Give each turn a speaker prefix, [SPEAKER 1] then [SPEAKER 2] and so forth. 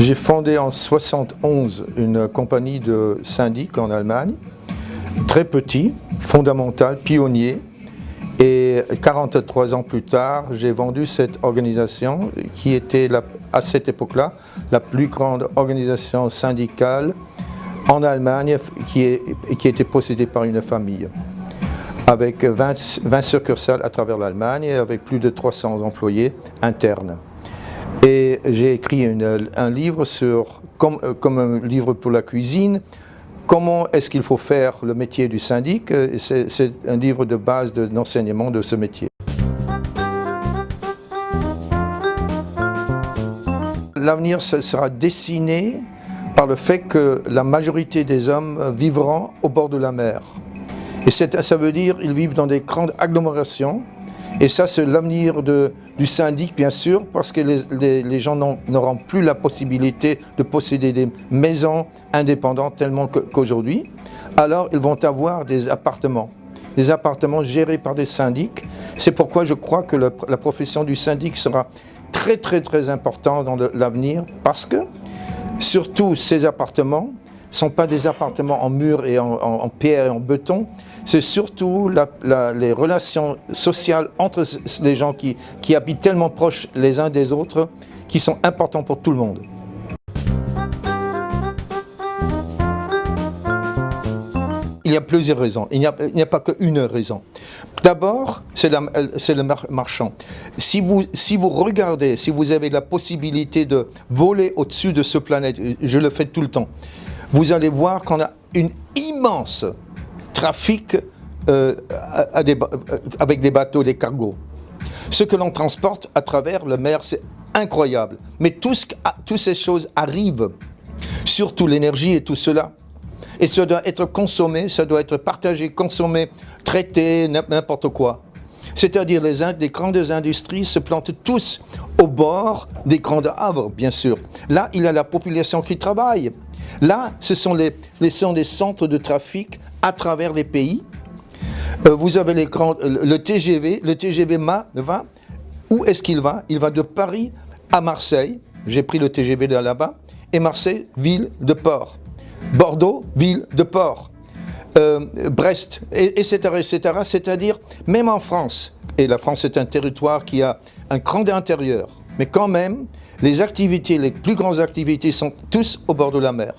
[SPEAKER 1] J'ai fondé en 1971 une compagnie de syndic en Allemagne, très petit, fondamental, pionnier. Et 43 ans plus tard, j'ai vendu cette organisation qui était à cette époque-là la plus grande organisation syndicale en Allemagne qui était possédée par une famille, avec 20 succursales à travers l'Allemagne et avec plus de 300 employés internes. Et j'ai écrit un livre comme un livre pour la cuisine, comment est-ce qu'il faut faire le métier du syndic. C'est un livre de base d'enseignement de ce métier. L'avenir sera dessiné par le fait que la majorité des hommes vivront au bord de la mer. Et ça veut dire qu'ils vivent dans des grandes agglomérations. Et ça, c'est l'avenir du syndic, bien sûr, parce que les gens n'auront plus la possibilité de posséder des maisons indépendantes tellement qu'aujourd'hui. Alors, ils vont avoir des appartements gérés par des syndics. C'est pourquoi je crois que la profession du syndic sera très, très, très importante dans l'avenir, parce que, surtout, ces appartements ne sont pas des appartements en mur et en pierre et en béton. C'est surtout les relations sociales entre les gens qui habitent tellement proches les uns des autres qui sont importants pour tout le monde. Il y a plusieurs raisons, il n'y a pas qu'une raison. D'abord, c'est le marchand. Si vous regardez, si vous avez la possibilité de voler au-dessus de ce planète, je le fais tout le temps, vous allez voir qu'on a une immense trafic avec des bateaux, des cargos. Ce que l'on transporte à travers la mer, c'est incroyable. Mais toutes ces choses arrivent, surtout l'énergie et tout cela. Et ça doit être consommé, ça doit être partagé, consommé, traité, n'importe quoi. C'est-à-dire les grandes industries se plantent tous au bord des grands havres, bien sûr. Là, il y a la population qui travaille. Là, ce sont des centres de trafic à travers les pays. Vous avez le TGV va. Où est-ce qu'il va? Il va de Paris à Marseille. J'ai pris le TGV de là-bas. Et Marseille, ville de port. Bordeaux, ville de port. Brest, etc., etc. C'est-à-dire, même en France, et la France est un territoire qui a un grand intérieur, mais quand même, les plus grandes activités sont tous au bord de la mer.